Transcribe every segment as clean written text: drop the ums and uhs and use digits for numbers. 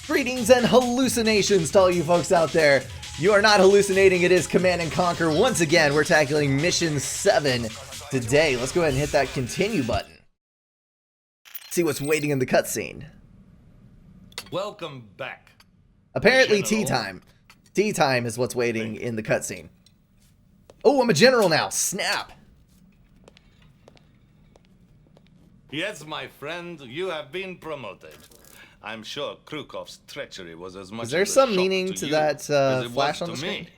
Greetings and hallucinations to all you folks out there. You are not hallucinating, it is Command and Conquer. Once again, we're tackling Mission 7 today. Let's go ahead and hit that continue button. See what's waiting in the cutscene. Welcome back. Apparently General. tea time. Tea time is what's waiting in the cutscene. Oh, I'm a general now. Snap. Yes, my friend, you have been promoted. I'm sure Krukov's treachery was as much Is there of a some shock meaning to to you that as it flash was on to the screen? me.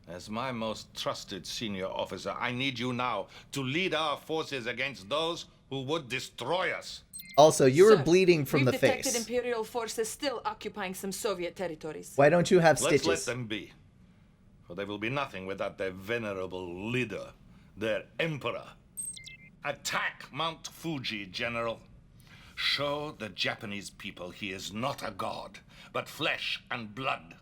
As my most trusted senior officer, I need you now to lead our forces against those who would destroy us. Also, you were Sir, bleeding from the we've detected face. Imperial forces still occupying some Soviet territories. Why don't you have Let's stitches? let them be. For they will be nothing without their venerable leader, their emperor. Attack Mount Fuji, General. Show the Japanese people he is not a god, but flesh and blood.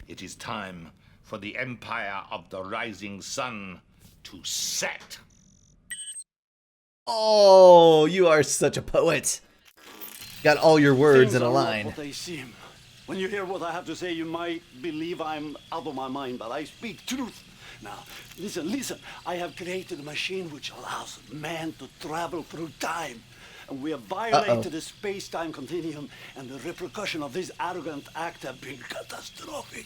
It is time for the Empire of the Rising Sun to set. Oh, you are such a poet. Got all your words Things in a are not line. what they seem. When you hear what I have to say, you might believe I'm out of my mind, but I speak truth. Now, listen. I have created a machine which allows man to travel through time. And we have violated the space-time continuum, and the repercussion of this arrogant act have been catastrophic.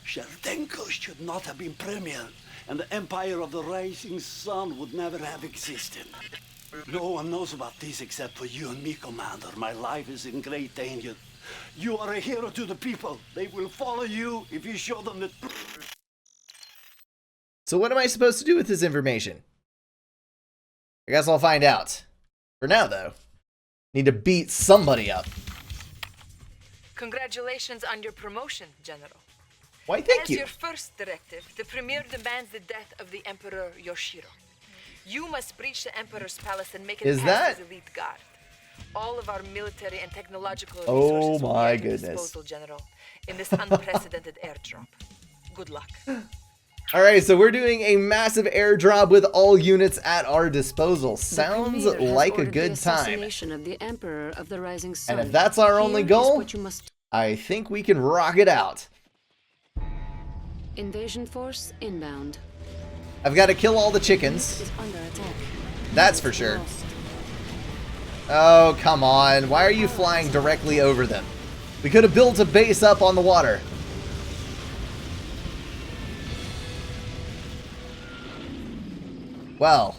Sherdenko should not have been premier, and the Empire of the Rising Sun would never have existed. No one knows about this except for you and me, Commander. My life is in great danger. You are a hero to the people. They will follow you if you show them the... So what am I supposed to do with this information? I guess I'll find out. For now, though, need to beat somebody up. Congratulations on your promotion, General. Why, thank As you. your first directive, the Premier demands the death of the Emperor Yoshiro. You must breach the Emperor's palace and make it Is past that- his elite guard. All of our military and technological Oh resources will be my at your goodness. disposal, General, in this unprecedented airdrop. Good luck. Alright, so we're doing a massive airdrop with all units at our disposal. The Sounds Premier has like a ordered good the time. assassination of the Emperor of the Rising Sun. And if that's our only Here is goal, what you must... I think we can rock it out. Invasion force inbound. I've got to kill all the chickens. Is under attack. That's for sure. Lost. Oh, come on. Why are you flying directly over them? We could have built a base up on the water. Well.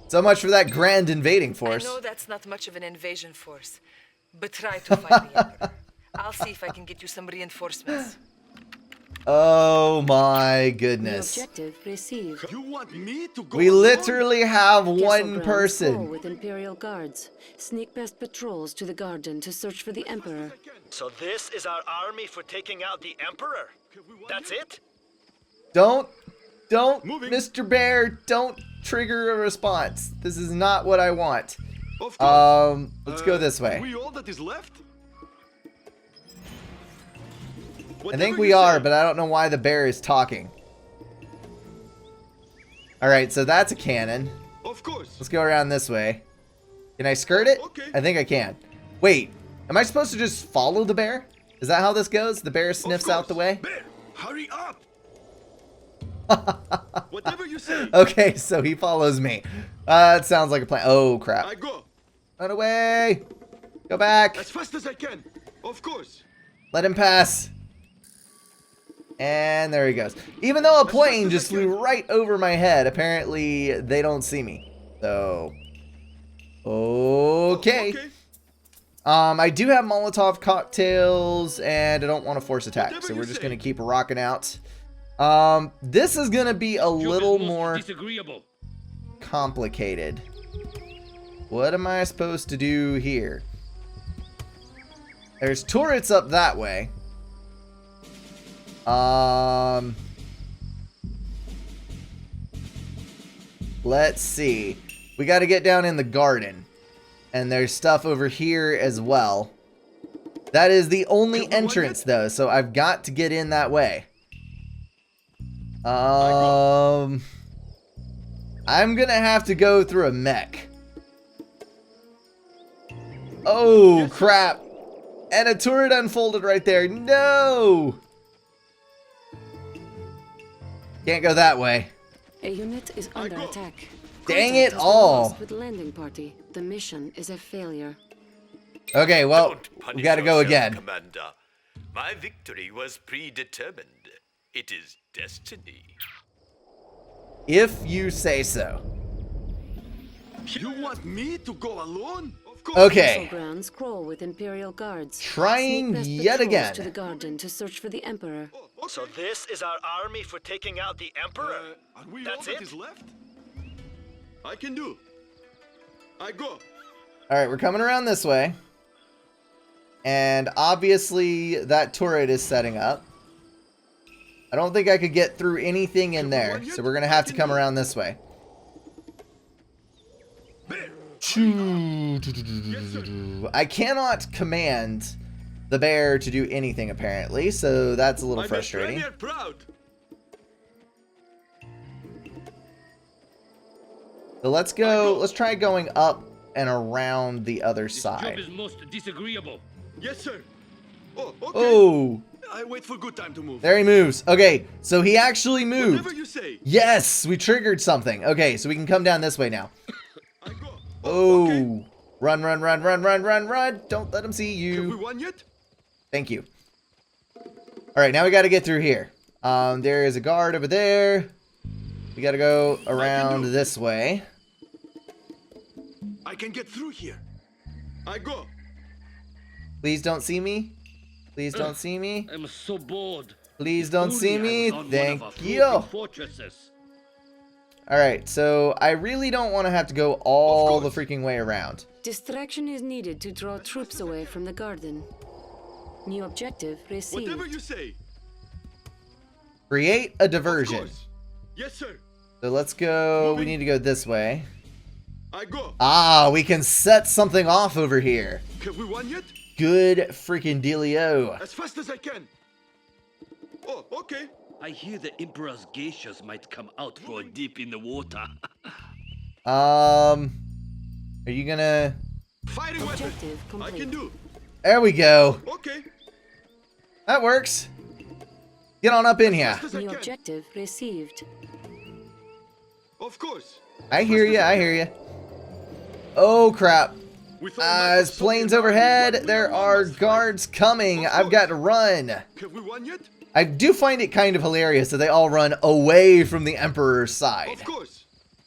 So much for that grand invading force. I know that's not much of an invasion force, but try to find the Emperor. I'll see if I can get you some reinforcements. Oh my New goodness. objective received. You want me to go We alone? literally have Castle one grounds full person. with Imperial guards. Sneak past patrols to the garden to search for the Emperor. So this is our army for taking out the Emperor? That's it? Don't, Mr. Bear, don't trigger a response. This is not what I want. Of course. Let's go this way. We all that is left? I think we are, but I don't know why the bear is talking. Alright, so that's a cannon. Of course. Let's go around this way. Can I skirt it? Okay. I think I can. Wait, am I supposed to just follow the bear? Is that how this goes? The bear sniffs out the way? Bear, hurry up. Whatever you say. Okay, so he follows me. That sounds like a plan. Oh, crap. I go Run away. Go back. as fast as I can. Of course. Let him pass. And there he goes. Even though a plane just flew right over my head, apparently they don't see me. So, okay. I do have Molotov cocktails, and I don't want to force attack, so we're just going to keep rocking out. This is going to be a little more complicated. What am I supposed to do here? There's turrets up that way. Let's see. We got to get down in the garden. And there's stuff over here as well. That is the only entrance, though, so I've got to get in that way. I'm gonna have to go through a mech. Oh, crap. And a turret unfolded right there. No! Can't go that way. A unit is under attack. Dang Contact it has been all. lost with landing party. The mission is a failure. Okay, well, Don't we punish gotta go yourself, again. Commander. My victory was predetermined. It is destiny. If you say so. You want me to go alone? Of course. Okay. Grounds crawl with Imperial guards. Trying Sneak past yet patrols again. to the garden to search for the Emperor. Okay. So this is our army for taking out the Emperor? Are we That's all that it? is left? I can do. I go. Alright, we're coming around this way. And obviously that turret is setting up. I don't think I could get through anything in there, so we're gonna have to come around this way. I cannot command the bear to do anything apparently, so that's a little My best friend frustrating. here, proud. So let's go, let's try going up and around the other Job side. is most disagreeable. Yes, sir. Oh, okay. Oh, I wait for good time to move. there he moves. Okay, so he actually moved. Whatever you say. Yes, we triggered something. Okay, so we can come down this way now. I go. Oh, okay. run, run, run, run, run, run, run. Don't let him see Have we you. won yet? Thank you. All right, now we got to get through here. There is a guard over there. We got to go around do. this way. I can get through here. I go. Please don't see me. Please don't see me. I'm so bored. Please don't Only see I me. was on one of Thank our you. floating fortresses. All right, so I really don't want to have to go all the freaking way around. Distraction is needed to draw troops away from the garden. New objective received. Whatever you say. Create a Of diversion. course. Yes, sir. So let's go. We need to go this way. I go. Ah, we can set something off over here. Have we won yet? Good freaking dealio. As fast as I can. Oh, okay. I hear the Emperor's geishas might come out for a dip in the water. Are you gonna? Fighting weapon. Objective I complete. can do. There we go. Okay. That works. Get on up in here. As I New can. objective received. Of course. I hear you. I hear you. Oh crap. With all my As planes overhead, there are guards coming. I've got to run. Have we won yet? I do find it kind of hilarious that they all run away from the Emperor's side. Of course.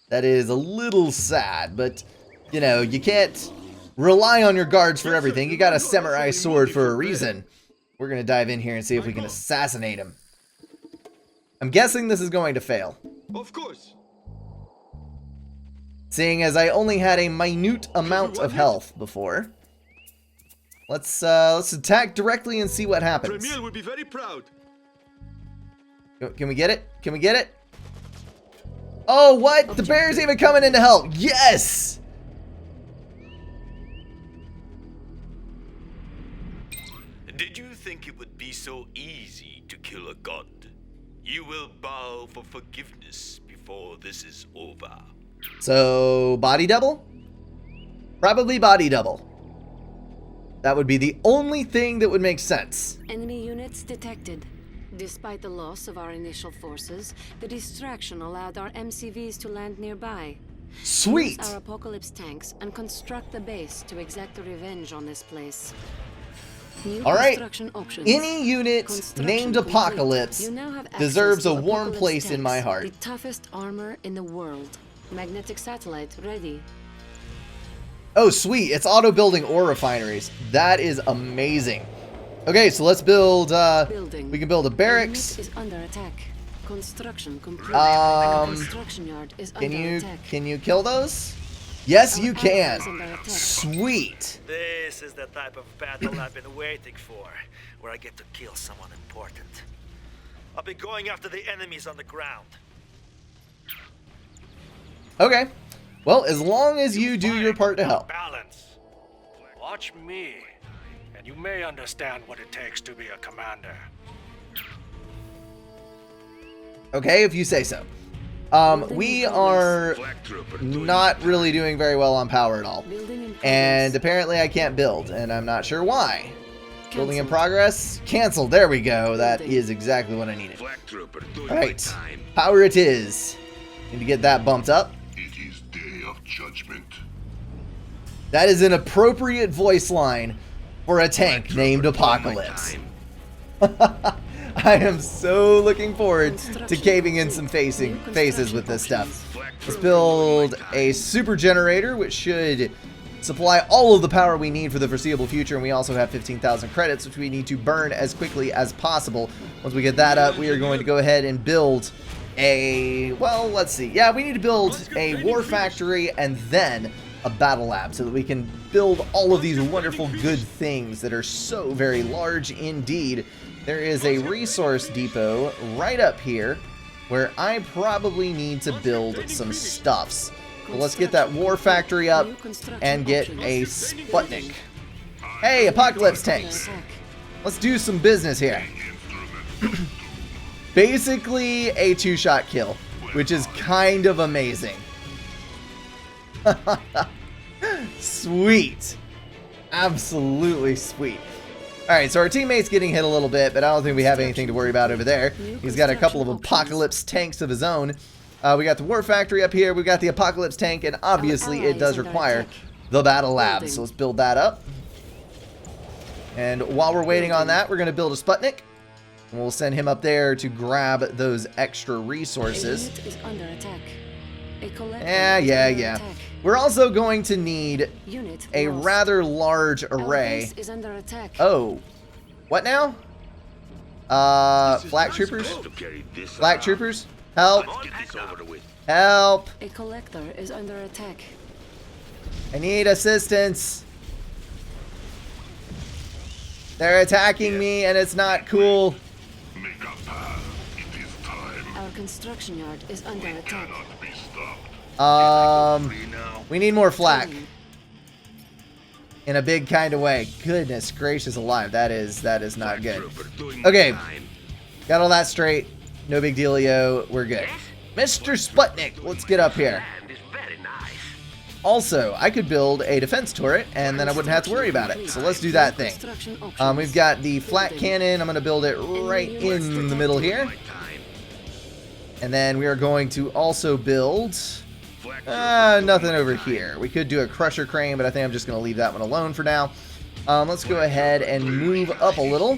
That is a little sad, but you know, you can't rely on your guards for everything. You got a samurai sword for a reason. We're gonna dive in here and see if we can assassinate him. I'm guessing this is going to fail, Of course. seeing as I only had a minute amount of health before. Let's attack directly and see what happens. Premier will be very proud. Can we get it? Can we get it? Oh, what? The bear's even coming in to help. Yes! Did you think it would be so easy to kill a god? You will bow for forgiveness before this is over. So, body double? Probably body double. That would be the only thing that would make sense. Enemy units detected. Despite the loss of our initial forces, the distraction allowed our MCVs to land nearby. Sweet! Use our Apocalypse tanks and construct the base to exact revenge on this place. New Alright, construction options. any unit Construction named complete. Apocalypse You now have access deserves to a warm Apocalypse place in my tanks, heart. The toughest armor in the world. Magnetic satellite ready. Oh, sweet. It's auto-building ore refineries. That is amazing. Okay, so let's build, Building. we can build a Unit barracks. is under attack. Construction complete. Um, Construction yard is Can under you, attack. can you kill those? Yes, Our you ally can. is under attack. Sweet. This is the type of battle I've been waiting for, where I get to kill someone important. I'll be going after the enemies on the ground. Okay. Well, as long as you do your part to help. Balance. Watch me, and you may understand what it takes to be a commander. Okay, if you say so. We are not really doing very well on power at all. And apparently I can't build, and I'm not sure why. Building in progress. Cancelled. There we go. That is exactly what I needed. Alright. Power it is. Need to get that bumped up. It is day of judgment. That is an appropriate voice line for a tank named Apocalypse. I am so looking forward to caving in some faces with this stuff. Let's build a super generator, which should supply all of the power we need for the foreseeable future, and we also have 15,000 credits, which we need to burn as quickly as possible. Once we get that up, we are going to go ahead and build a, well, let's see. Yeah, we need to build a war factory and then a battle lab so that we can build all of these wonderful good things that are so very large indeed. There is a resource depot right up here where I probably need to build some stuffs. So let's get that war factory up and get a Sputnik. Hey, Apocalypse tanks. Let's do some business here. Basically a two-shot kill, which is kind of amazing. Sweet. Absolutely sweet. Alright, so our teammate's getting hit a little bit, but I don't think we have anything to worry about over there. He's got a couple of Apocalypse tanks of his own. We got the War Factory up here, we got the Apocalypse tank, and obviously it does require the Battle Lab. So let's build that up. And while we're waiting on that, we're going to build a Sputnik. And we'll send him up there to grab those extra resources. Yeah. We're also going to need a rather large array. Oh, what now? Flak troopers? Flak troopers? Help! Help! A collector is under attack. I need assistance. They're attacking me and it's not cool. Our construction yard is under attack. We need more flak. In a big kind of way. Goodness gracious alive. That is not good. Okay. Got all that straight. No big dealio. We're good. Mr. Sputnik, let's get up here. Also, I could build a defense turret and then I wouldn't have to worry about it. So let's do that thing. We've got the flat cannon. I'm going to build it right in the middle here. And then we are going to also build nothing over here. We could do a crusher crane, but I think I'm just going to leave that one alone for now. Let's go ahead and move up a little.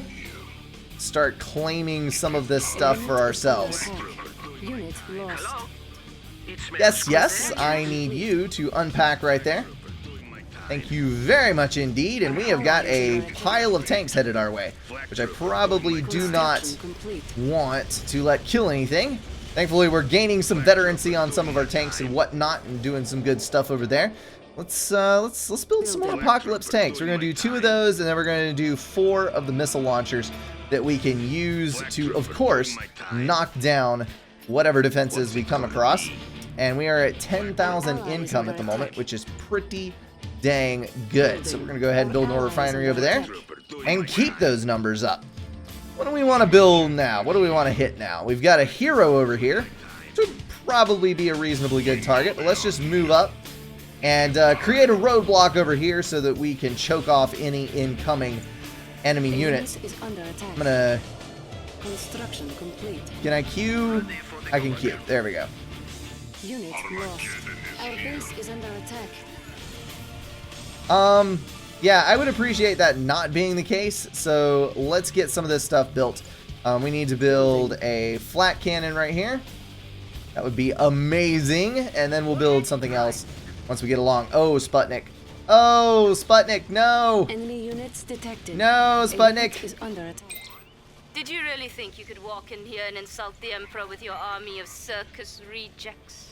Start claiming some of this stuff for ourselves. Yes, I need you to unpack right there. Thank you very much indeed. And we have got a pile of tanks headed our way, which I probably do not want to let kill anything. Thankfully, we're gaining some veterancy on some of our tanks and whatnot and doing some good stuff over there. Let's build some more Apocalypse tanks. We're going to do 2 of those, and then we're going to do 4 of the missile launchers that we can use to, of course, knock down whatever defenses we come across. And we are at 10,000 income at the moment, which is pretty dang good. So we're going to go ahead and build an ore refinery over there and keep those numbers up. What do we want to build now? What do we want to hit now? We've got a hero over here, which would probably be a reasonably good target, but let's just move up and create a roadblock over here so that we can choke off any incoming enemy units. I'm gonna... Construction complete. Can I queue? I can queue. There we go. Unit lost. Our base is under attack. Yeah, I would appreciate that not being the case, so let's get some of this stuff built. We need to build a flat cannon right here. That would be amazing, and then we'll build something else once we get along. Oh, Sputnik. Oh, Sputnik, no! Enemy units detected. No, Sputnik! Is under attack. Did you really think you could walk in here and insult the Emperor with your army of circus rejects?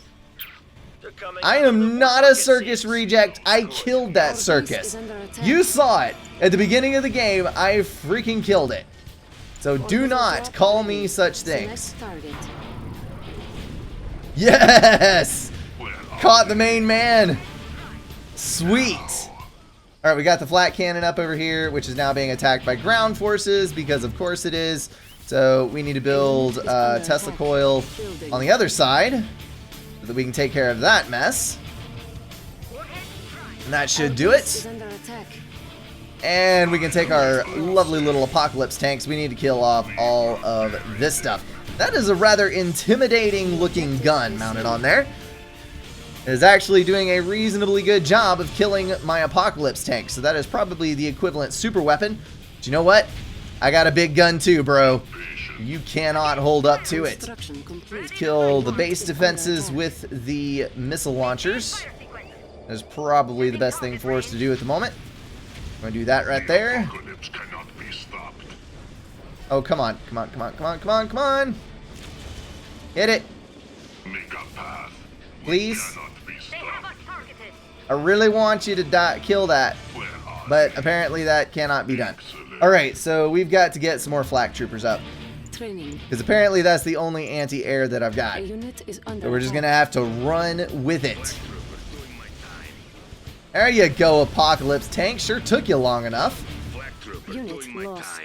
I am not a circus reject. I killed that circus. You saw it. At the beginning of the game, I freaking killed it. So do not call me such things. Yes! Caught the main man. Sweet. Alright, we got the flat cannon up over here, which is now being attacked by ground forces, because of course it is. So we need to build Tesla coil on the other side. so that we can take care of that mess. And that should do it. And we can take our lovely little apocalypse tanks. We need to kill off all of this stuff. That is a rather intimidating looking gun mounted on there. It is actually doing a reasonably good job of killing my apocalypse tank. So that is probably the equivalent super weapon. But you know what? I got a big gun too, bro. You cannot hold up to it. Let's kill the base defenses with the missile launchers. That is probably the best thing for us to do at the moment. I'm going to do that right there. Oh, come on. Come on, come on, come on, come on, come on. Hit it. Please. I really want you to kill that. But apparently that cannot be done. Alright, so we've got to get some more flak troopers up. Because apparently that's the only anti-air that I've got. So we're just going to have to run with it. There you go, apocalypse tank. Sure took you long enough. Unit lost.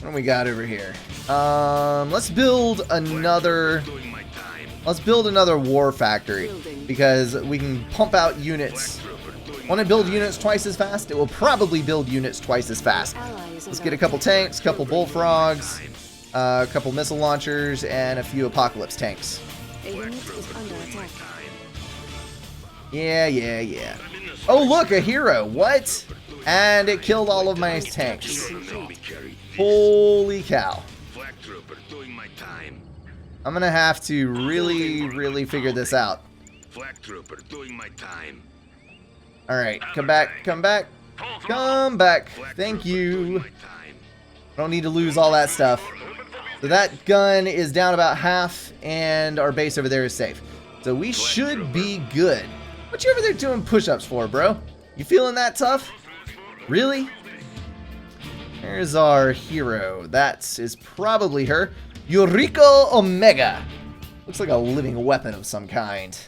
What do we got over here? Let's build another war factory because we can pump out units. Want to build units twice as fast? It will probably build units twice as fast. Let's get a couple tanks, a couple bullfrogs, a couple missile launchers, and a few apocalypse tanks. Yeah. Oh, look, a hero. What? And it killed all of my tanks. Holy cow. I'm gonna have to really figure this out. Alright, come back, come back, come back. Thank you. I don't need to lose all that stuff. So that gun is down about half, and our base over there is safe. So we should be good. What you over there doing push-ups for, bro? You feeling that tough? Really? There's our hero. That is probably her. Yuriko Omega. Looks like a living weapon of some kind.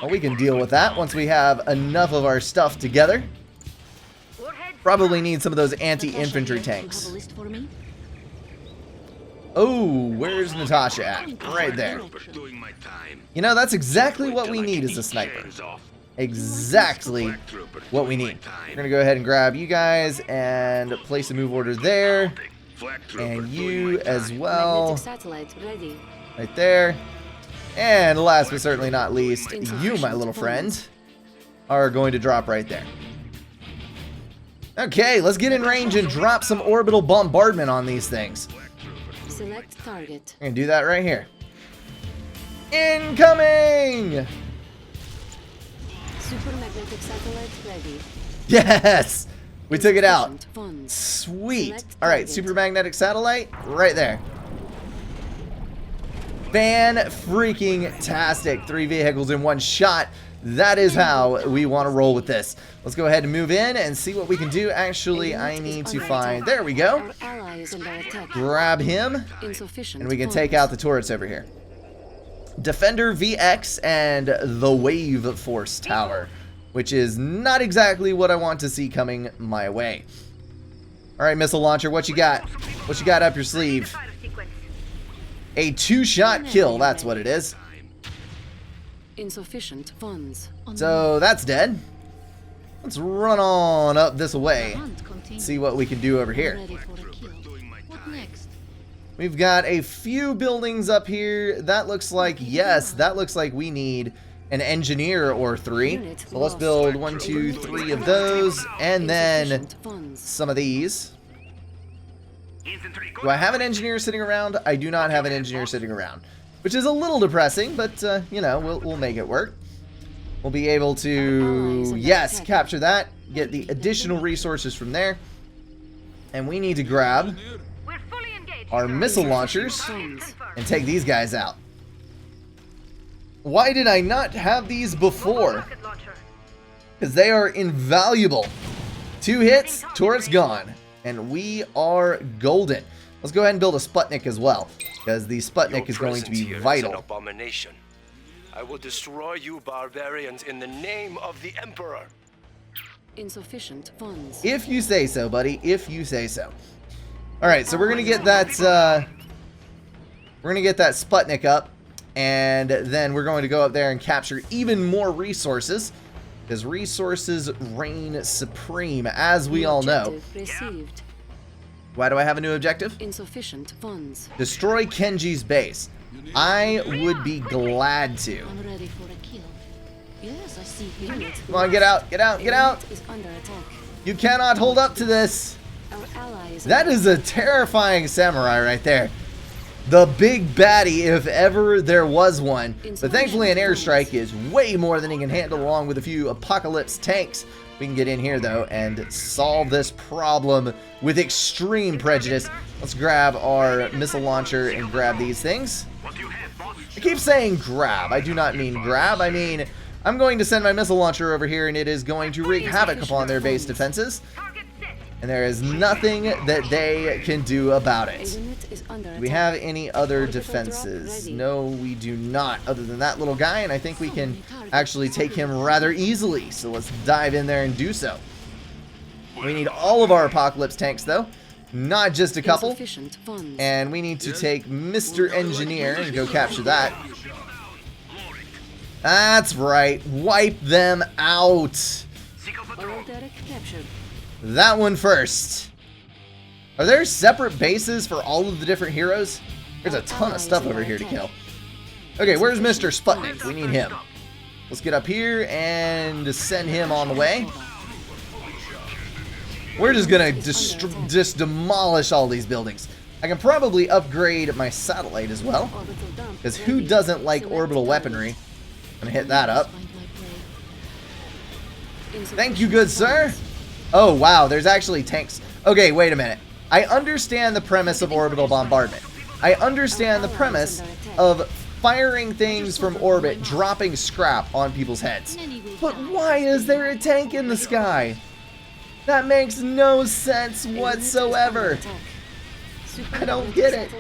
Well, we can deal with that once we have enough of our stuff together. Probably need some of those anti-infantry tanks. Oh, where's Natasha at? Right there. You know, that's exactly what we need as a sniper. Exactly what we need. We're going to go ahead and grab you guys and place a move order there. And you as well. Right there. And last but certainly not least, you, my little friend, are going to drop right there. Okay, let's get in range and drop some orbital bombardment on these things. Select target. We're going to do that right here. Incoming! Supermagnetic satellite ready. Yes! We took it out. Sweet. Alright, supermagnetic satellite right there. Fan-freaking-tastic. 3 vehicles in one shot. That is how we want to roll with this. Let's go ahead and move in and see what we can do. Actually, I need to find... There we go. Grab him. And we can take out the turrets over here. Defender VX and the Wave Force Tower, which is not exactly what I want to see coming my way. Alright, missile launcher, what you got? What you got up your sleeve? A 2-shot kill, that's what it is. Insufficient funds. So that's dead. Let's run on up this way. See what we can do over here. What next? We've got a few buildings up here. That looks like, yes, that looks like we need an engineer or 3. So let's build 1, 2, 3 of those, and then some of these. Do I have an engineer sitting around? I do not have an engineer sitting around, which is a little depressing, but you know, we'll make it work. We'll be able to, yes, capture that, get the additional resources from there, and we need to grab our missile launchers and take these guys out. Why did I not have these before? Because they are invaluable. 2 hits, turret's gone, and we are golden. Let's go ahead and build a Sputnik as well, because the Sputnik is going to be vital. Abomination. I will destroy you barbarians in the name of the Emperor. Insufficient funds. If you say so, buddy. If you say so. All right, so we're gonna get that. Sputnik up, And then we're going to go up there and capture even more resources, because resources reign supreme, as we all know. Received. Why do I have a new objective? Insufficient funds. Destroy Kenji's base. I would be glad to. I'm ready for a kill. Yes, I see. Come on, get out, get out, get out. Is under attack. You cannot hold up to this. Our ally is That is a terrifying samurai right there. The big baddie, if ever there was one. But thankfully an airstrike is way more than he can handle, along with a few Apocalypse tanks. We can get in here though and solve this problem with extreme prejudice. Let's grab our missile launcher and grab these things. I keep saying grab. I do not mean grab. I mean, I'm going to send my missile launcher over here and it is going to wreak havoc upon their base defenses. And there is nothing that they can do about it. Do we have any other defenses? No, we do not, other than that little guy, and I think we can actually take him rather easily. So let's dive in there and do so. We need all of our Apocalypse tanks, though, not just a couple. And we need to take Mr. Engineer and go capture that. That's right, wipe them out. That one first. Are there separate bases for all of the different heroes? There's a ton of stuff over here to kill. Okay, where's Mr. Sputnik? We need him. Let's get up here and send him on the way. We're just gonna just demolish all these buildings. I can probably upgrade my satellite as well, because who doesn't like orbital weaponry? I'm gonna hit that up. Thank you, good sir. Oh, wow, there's actually tanks. Okay, wait a minute. I understand the premise of orbital bombardment. I understand the premise of firing things from orbit, dropping scrap on people's heads. But why is there a tank in the sky? That makes no sense whatsoever. I don't get it.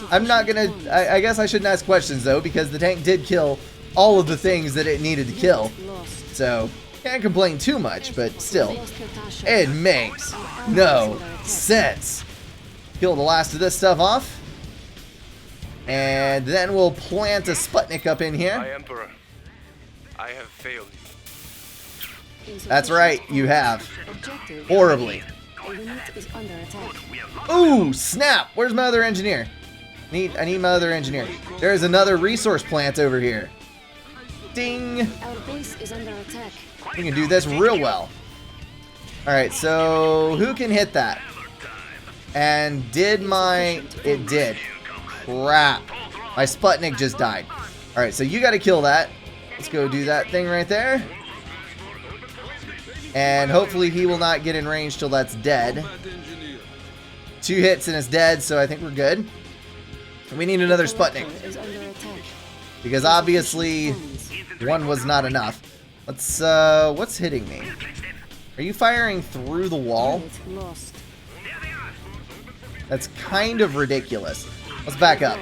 I'm not gonna... I guess I shouldn't ask questions, though, because the tank did kill all of the things that it needed to kill. So... can't complain too much, but still, it makes no sense. Kill the last of this stuff off. And then we'll plant a Sputnik up in here. My Emperor, I have failed you. That's right, you have. Horribly. Ooh, snap! Where's my other engineer? I need my other engineer. There's another resource plant over here. Ding! Our base is under attack. We can do this real well. Alright, so who can hit that? And did my... it did. Crap. My Sputnik just died. Alright, so you gotta kill that. Let's go do that thing right there. And hopefully he will not get in range till that's dead. 2 hits and it's dead, so I think we're good. We need another Sputnik. Because obviously, one was not enough. Let's, what's hitting me? Are you firing through the wall? That's kind of ridiculous. Let's back up.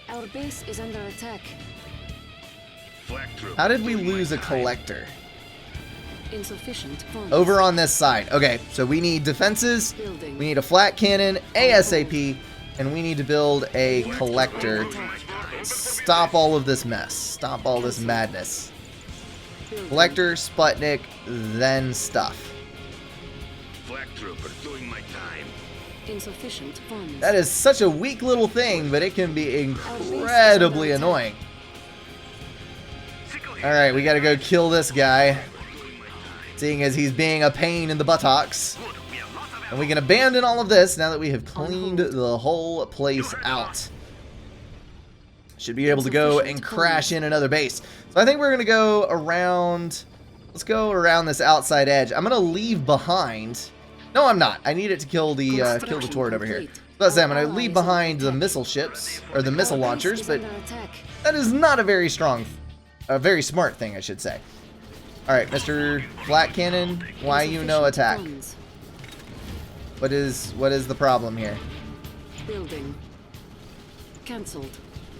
Our base is under attack. How did we lose a collector? Insufficient funds. Over on this side. Okay, so we need defenses, we need a flat cannon, ASAP, and we need to build a collector. Stop all of this mess. Stop all this madness. Collector, Sputnik, then stuff. Insufficient funds. That is such a weak little thing, but it can be incredibly annoying. Alright, we gotta go kill this guy, seeing as he's being a pain in the buttocks. And we can abandon all of this now that we have cleaned the whole place out. Should be able to go and crash in another base. So I think we're going to go around... let's go around this outside edge. I'm going to leave behind... no, I'm not. I need it to kill the turret over here. So that's it. I'm going to leave behind the missile ships, or the missile launchers, but that is not a very strong... a very smart thing, I should say. Alright, Mr. Flat Cannon, why you no attack? What is the problem here? Building. Cancelled.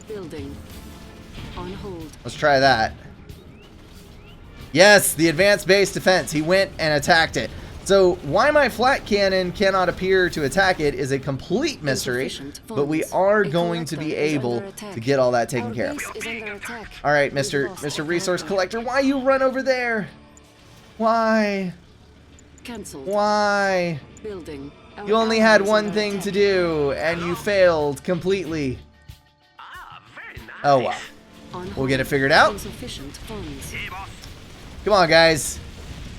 Building. On hold. Let's try that. Yes, the advanced base defense. He went and attacked it. So why my flat cannon cannot appear to attack it is a complete mystery, but we are going to be able to get all that taken care of. All right, Mr. Resource Collector, why you run over there? Why? Why? You only had one thing to do, and you failed completely. Oh well. We'll get it figured out. Come on, guys.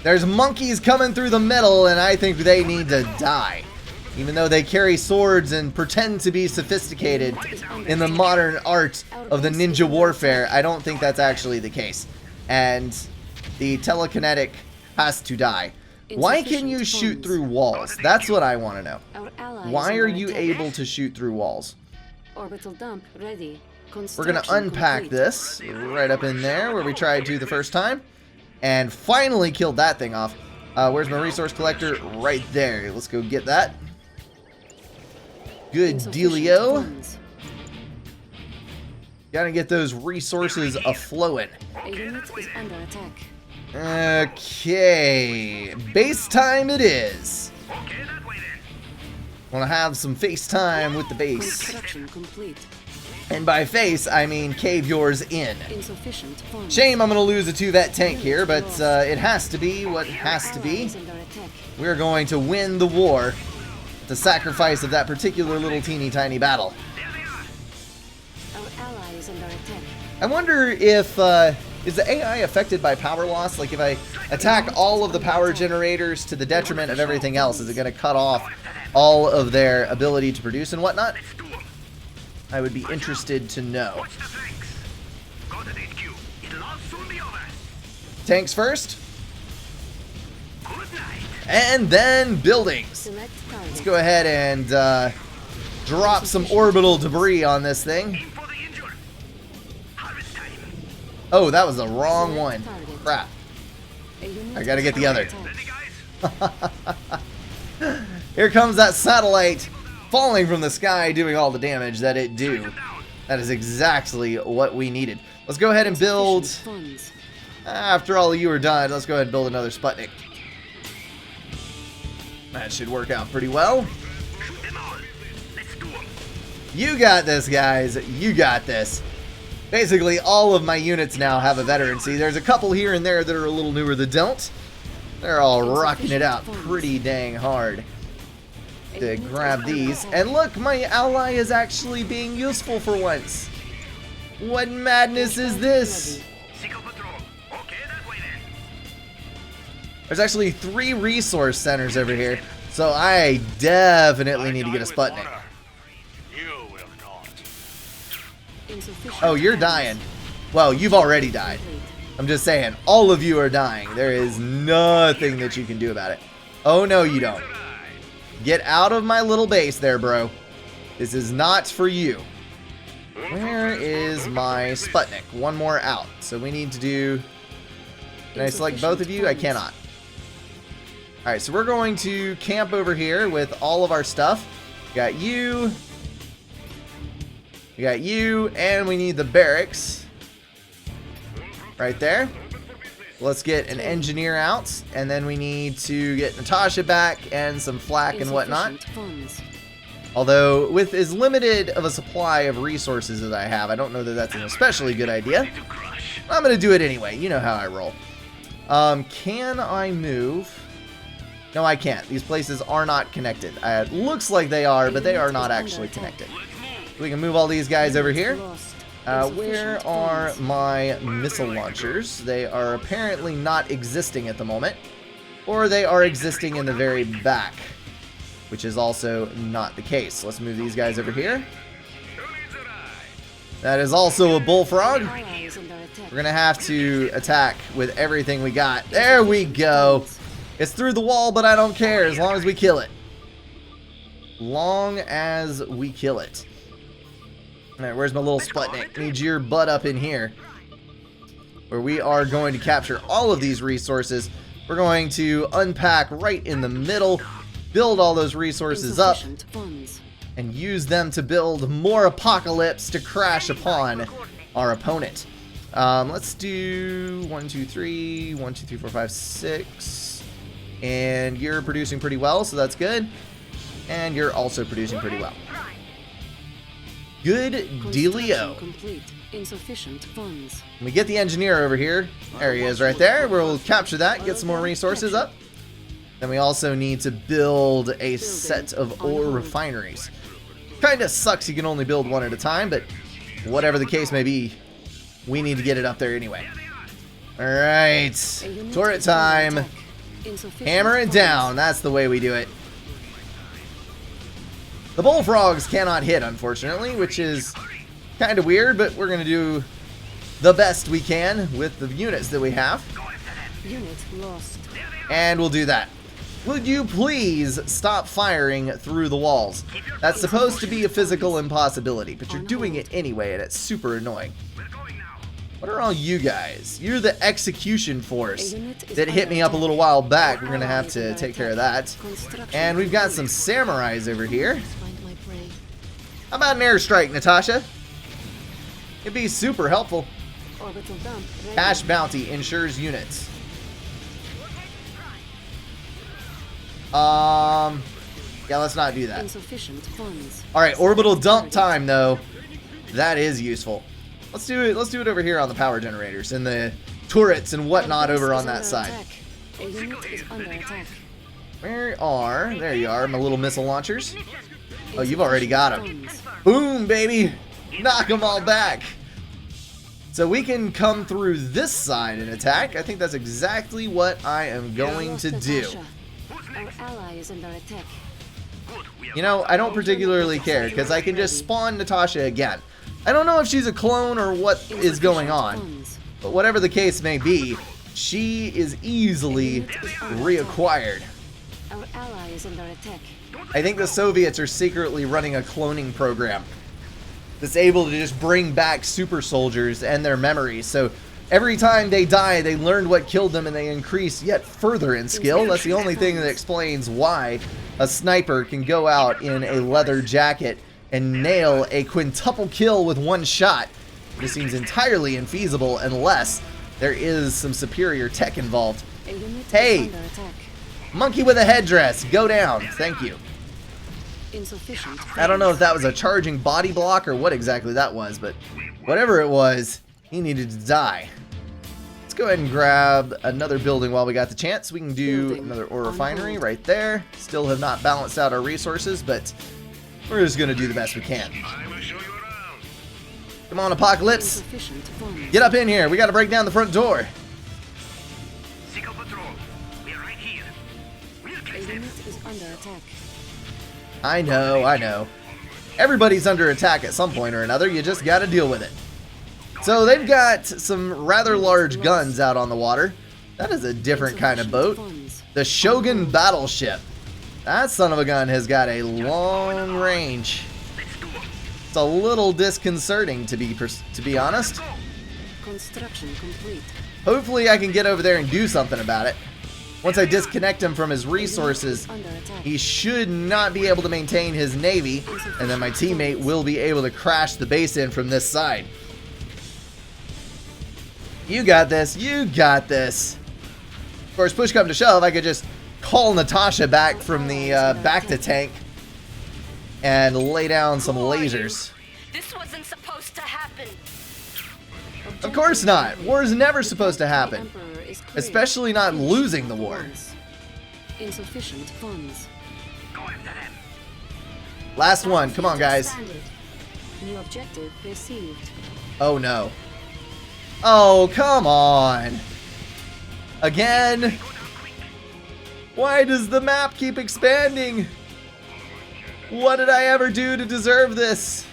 There's monkeys coming through the middle, and I think they need to die. Even though they carry swords and pretend to be sophisticated in the modern art of the ninja warfare, I don't think that's actually the case. And the telekinetic has to die. Why can you shoot through walls? That's what I want to know. Why are you able to shoot through walls? Orbital dump ready. We're going to unpack this right up in there where we tried to the first time. And finally killed that thing off. Where's my resource collector? Right there. Let's go get that. Good dealio. Gotta get those resources a-flowing. A unit is under attack. Okay. Base time it is. Want to have some face time with the base. Construction complete. And by face, I mean cave yours in. Insufficient funds. Shame I'm going to lose a Tue-Sat tank here, but it has to be what has to be. We're going to win the war at the sacrifice of that particular little teeny tiny battle. Our ally is under attack. I wonder if, is the AI affected by power loss? Like if I attack all of the power generators to the detriment of everything else, is it going to cut off all of their ability to produce and whatnot? I would be interested to know. Tanks first. And then buildings. Let's go ahead and drop some orbital debris on this thing. Oh, that was the wrong one. Crap. I gotta get the other. Here comes that satellite. Falling from the sky, doing all the damage that it do. That is exactly what we needed. Let's go ahead and build. After all of you are done, let's go ahead and build another Sputnik. That should work out pretty well. You got this, guys. You got this. Basically, all of my units now have a veterancy. There's a couple here and there that are a little newer that don't. They're all rocking it out pretty dang hard. To grab these, and look, my ally is actually being useful for once. What madness is this? There's actually 3 resource centers over here, so I definitely need to get a Sputnik. Oh, you're dying. Well, you've already died. I'm just saying, all of you are dying. There is nothing that you can do about it. Oh no, you don't. Get out of my little base there, bro. This is not for you. Where is my Sputnik? One more out. So we need to do... Can I select both of you? I cannot. Alright, so we're going to camp over here with all of our stuff. We got you. We got you. And we need the barracks. Right there. Let's get an engineer out, and then we need to get Natasha back and some flak and whatnot. Although, with as limited of a supply of resources as I have, I don't know that that's an especially good idea. I'm going to do it anyway. You know how I roll. Can I move? No, I can't. These places are not connected. It looks like they are, but they are not actually connected. We can move all these guys over here. Where are my missile launchers? They are apparently not existing at the moment. Or they are existing in the very back, which is also not the case. Let's move these guys over here. That is also a bullfrog. We're going to have to attack with everything we got. There we go. It's through the wall, but I don't care as long as we kill it. Long as we kill it. Alright, where's my little Sputnik? Need your butt up in here. Where we are going to capture all of these resources. We're going to unpack right in the middle, build all those resources up, and use them to build more apocalypse to crash upon our opponent. Let's do 1, 2, 3, 1, 2, 3, 4, 5, 6. And you're producing pretty well, so that's good. And you're also producing pretty well. Good dealio. Complete. Insufficient funds. We get the engineer over here. There he is right there. We'll capture that, get some more resources up. Then we also need to build a set of ore refineries. Kinda sucks you can only build one at a time, but whatever the case may be, we need to get it up there anyway. Alright, turret time. Hammer it down, that's the way we do it. The bullfrogs cannot hit, unfortunately, which is kind of weird, but we're going to do the best we can with the units that we have. Unit lost. And we'll do that. Would you please stop firing through the walls? That's supposed to be a physical impossibility, but you're doing it anyway, and it's super annoying. What are all you guys? You're the execution force that hit me up a little while back. We're going to have to take care of that. And we've got some samurais over here. How about an airstrike, Natasha? It'd be super helpful. Cash bounty ensures units. Yeah, let's not do that. Alright, orbital dump time though. That is useful. Let's do it over here on the power generators and the turrets and whatnot over on that side. Where are, there you are, my little missile launchers. Oh, you've already got them. Boom, baby! Knock them all back. So we can come through this side and attack. I think that's exactly what I am going to do. Our ally is under attack. You know, I don't particularly care because I can just spawn Natasha again. I don't know if she's a clone or what is going on, but whatever the case may be, she is easily reacquired. Our ally is under attack. I think the Soviets are secretly running a cloning program that's able to just bring back super soldiers and their memories. So every time they die, they learned what killed them and they increase yet further in skill. That's the only thing that explains why a sniper can go out in a leather jacket and nail a quintuple kill with one shot. This seems entirely infeasible unless there is some superior tech involved. Hey! Monkey with a headdress, go down. Thank you. I don't know if that was a charging body block or what exactly that was, but whatever it was, he needed to die. Let's go ahead and grab another building while we got the chance. We can do another ore refinery right there. Still have not balanced out our resources, but we're just going to do the best we can. Come on, Apocalypse. Get up in here. We got to break down the front door. I know. Everybody's under attack at some point or another. You just got to deal with it. So they've got some rather large guns out on the water. That is a different kind of boat. The Shogun Battleship. That son of a gun has got a long range. It's a little disconcerting to be honest. Construction complete. Hopefully I can get over there and do something about it. Once I disconnect him from his resources, he should not be able to maintain his navy, and then my teammate will be able to crash the base in from this side. You got this. You got this. Of course, push come to shove, I could just call Natasha back from the back to tank and lay down some lasers. This wasn't supposed to happen. Of course not. War is never supposed to happen. Especially not losing the war. Insufficient funds. Last one. Come on, guys. New objective received. Oh, no. Oh, come on. Again? Why does the map keep expanding? What did I ever do to deserve this?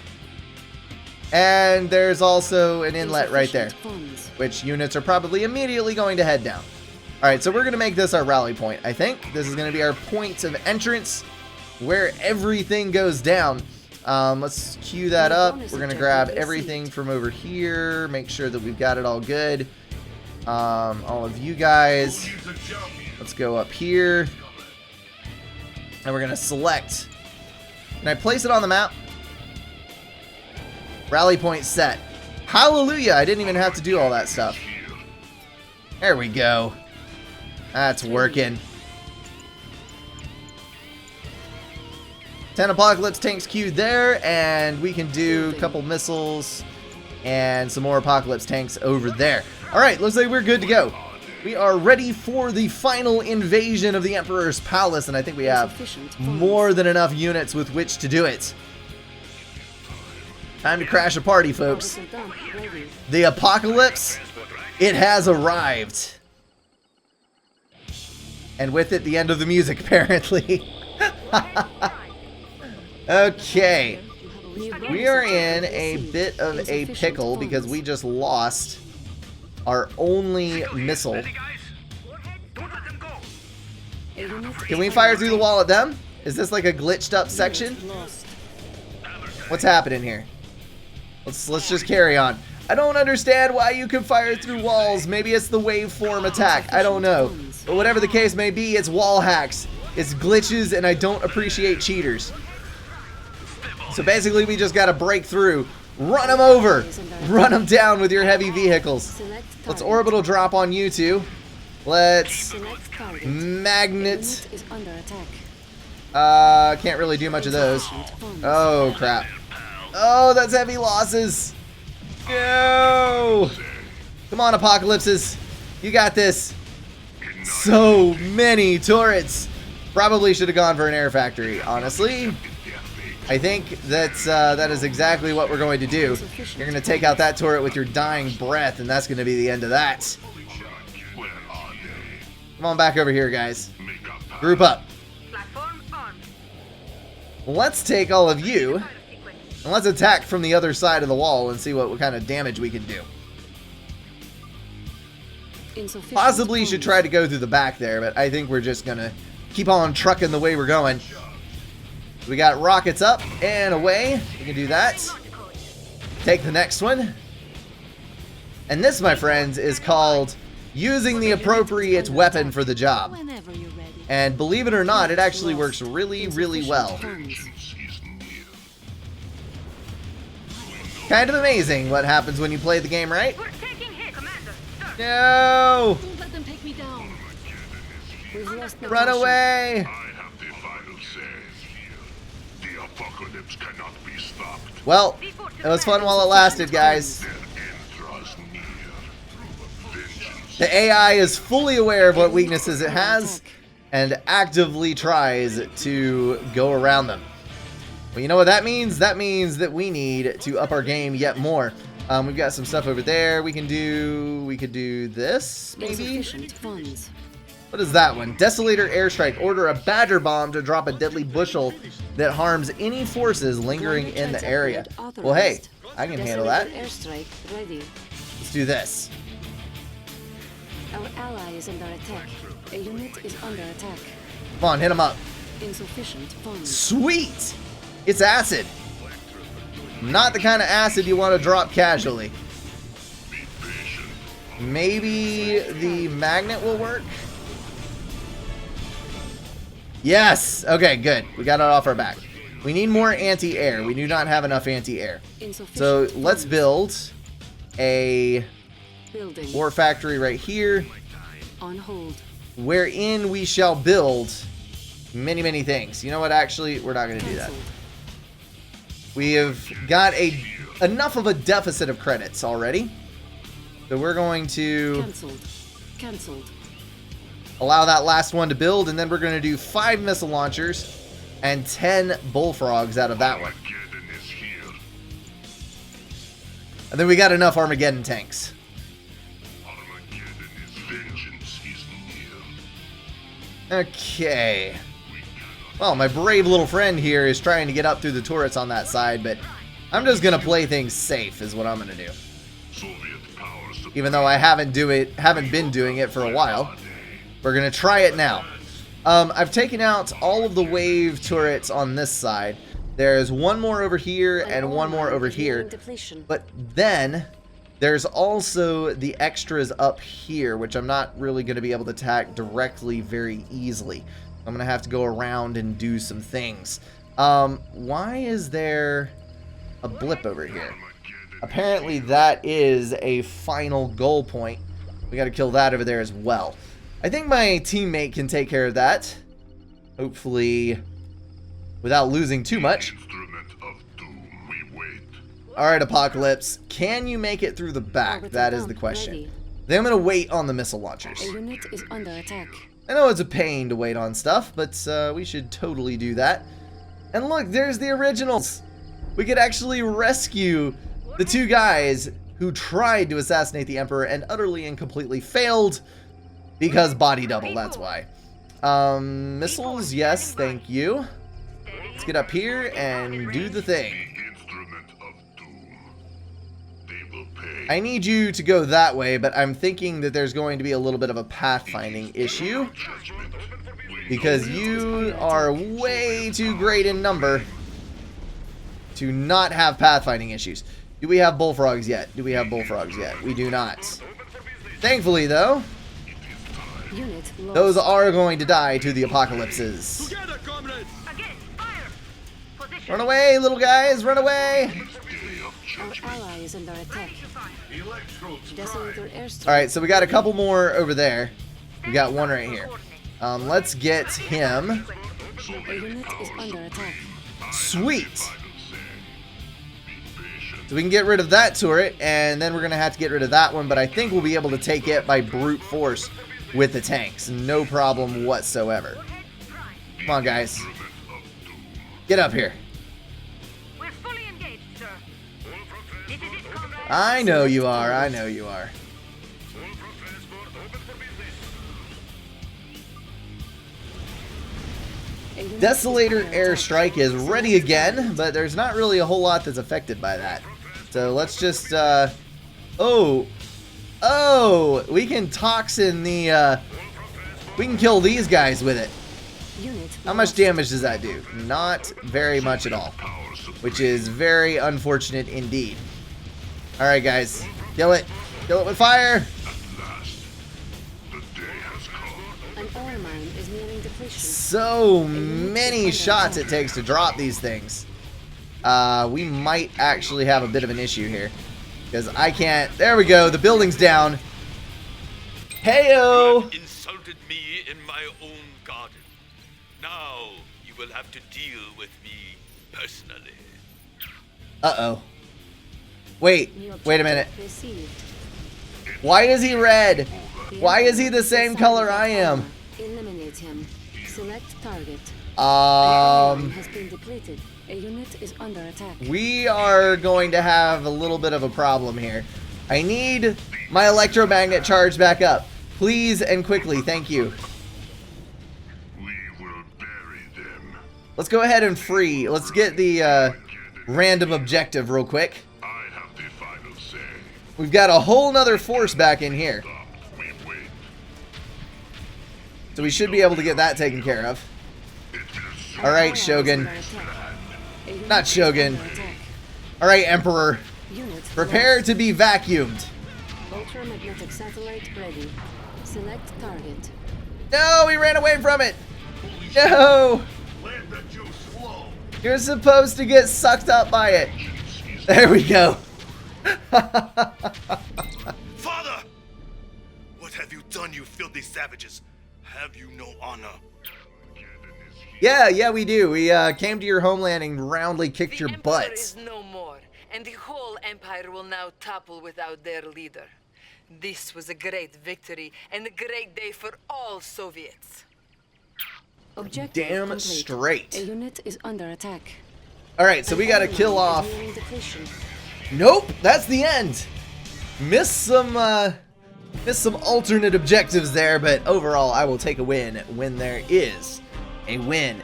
And there's also an inlet right there, which units are probably immediately going to head down. Alright, so we're going to make this our rally point, I think. This is going to be our point of entrance where everything goes down. Let's queue that up. We're going to grab everything from over here, make sure that we've got it all good. All of you guys, let's go up here. And we're going to select. Can I place it on the map? Rally point set. Hallelujah! I didn't even have to do all that stuff. There we go. That's working. 10 Apocalypse tanks queued there, and we can do a couple missiles and some more Apocalypse tanks over there. Alright, looks like we're good to go. We are ready for the final invasion of the Emperor's Palace, and I think we have more than enough units with which to do it. Time to crash a party, folks. The Apocalypse, it has arrived. And with it, the end of the music, apparently. Okay. We are in a bit of a pickle because we just lost our only missile. Can we fire through the wall at them? Is this like a glitched up section? What's happening here? Let's just carry on. I don't understand why you can fire through walls. Maybe it's the waveform attack. I don't know. But whatever the case may be, it's wall hacks. It's glitches, and I don't appreciate cheaters. So basically, we just gotta break through. Run them over. Run them down with your heavy vehicles. Let's orbital drop on you two. Let's magnet. Can't really do much of those. Oh, crap. Oh, that's heavy losses. Go! Come on, Apocalypses. You got this. So many turrets. Probably should have gone for an air factory, honestly. I think that's that is exactly what we're going to do. You're going to take out that turret with your dying breath, and that's going to be the end of that. Come on back over here, guys. Group up. Let's take all of you, and let's attack from the other side of the wall and see what kind of damage we can do. Possibly should try to go through the back there, but I think we're just going to keep on trucking the way we're going. We got rockets up and away. We can do that. Take the next one. And this, my friends, is called using the appropriate weapon for the job. And believe it or not, it actually works really, really well. Kind of amazing what happens when you play the game right. No! Don't let them take me down. Run away! Well, it was fun while it lasted, guys. The AI is fully aware of what weaknesses it has and actively tries to go around them. Well, you know what that means? That means that we need to up our game yet more. We've got some stuff over there. We could do this, maybe? What is that one? Desolator airstrike. Order a badger bomb to drop a deadly bushel that harms any forces lingering in the area. Well, hey, I can handle that. Let's do this. Our ally is under attack. A unit is under attack. Come on, hit him up. Insufficient funds. Sweet! It's acid. Not the kind of acid you want to drop casually. Maybe the magnet will work? Yes! Okay, good. We got it off our back. We need more anti-air. We do not have enough anti-air. So let's build a war factory right here. On hold. Wherein we shall build many, many things. You know what? Actually, we're not going to do that. We have got enough of a deficit of credits already. So we're going to Cancelled. allow that last one to build, and then we're going to do 5 missile launchers and 10 bullfrogs out of that one. And then we got enough Armageddon tanks. Okay. Well, my brave little friend here is trying to get up through the turrets on that side, but I'm just going to play things safe is what I'm going to do. Even though I haven't been doing it for a while. We're going to try it now. I've taken out all of the wave turrets on this side. There's one more over here and one more over here. But then there's also the extras up here, which I'm not really going to be able to attack directly very easily. I'm going to have to go around and do some things. Why is there a blip over here? Apparently that is a final goal point. We got to kill that over there as well. I think my teammate can take care of that. Hopefully without losing too much. Alright, Apocalypse, can you make it through the back? That is the question. Then I'm going to wait on the missile launchers. A unit is under attack. I know it's a pain to wait on stuff, but we should totally do that. And look, there's the originals. We could actually rescue the two guys who tried to assassinate the Emperor and utterly and completely failed because body double, that's why. Missiles, yes, thank you. Let's get up here and do the thing. I need you to go that way, but I'm thinking that there's going to be a little bit of a pathfinding issue because you are way too great in number to not have pathfinding issues. Do we have bullfrogs yet? Do we have bullfrogs yet? We do not. Thankfully, though, those are going to die to the apocalypses. Run away, little guys, run away! Our ally is under attack. Alright, so we got a couple more over there. We got one right here. Let's get him. A unit is under attack. Sweet! So we can get rid of that turret, and then we're going to have to get rid of that one, but I think we'll be able to take it by brute force with the tanks. No problem whatsoever. Come on, guys. Get up here. I know you are. I know you are. Desolator airstrike is ready again, but there's not really a whole lot that's affected by that. So let's just, oh, we can toxin the, we can kill these guys with it. How much damage does that do? Not very much at all, which is very unfortunate indeed. Alright, guys, kill it with fire. So many shots it takes to drop these things. We might actually have a bit of an issue here. Because I can't... There we go, the building's down. Heyo! You have insulted me in my own garden. Now you will have to deal with me personally. Uh-oh. Wait a minute. Why is he red? Why is he the same color I am? Eliminate him. Select target. Has been depleted. A unit is under attack. We are going to have a little bit of a problem here. I need my electromagnet charged back up. Please and quickly, thank you. We will bury them. Let's go ahead and free. Let's get the random objective real quick. I have the final say. We've got a whole nother force back in here. So we should be able to get that taken care of. Alright, Shogun. Not Shogun. Alright, Emperor. Prepare to be vacuumed. Ultramagnetic satellite ready. Select target. No, he ran away from it. No. You're supposed to get sucked up by it. There we go. Father! What have you done, you filthy savages? Have you no honor? Yeah, we do. We came to your homeland and roundly kicked your butts. The Emperor is no more, and the whole empire will now topple without their leader. This was a great victory and a great day for all Soviets. Objective Damn complete. straight. A unit is under attack. Alright, so we gotta kill off... Nope, that's the end. Missed some alternate objectives there, but overall I will take a win when there is a win.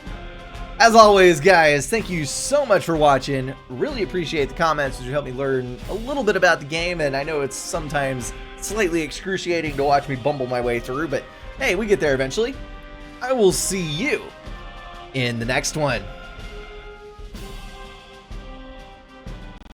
As always, guys, thank you so much for watching. Really appreciate the comments, which help me learn a little bit about the game, and I know it's sometimes slightly excruciating to watch me bumble my way through, but hey, we get there eventually. I will see you in the next one.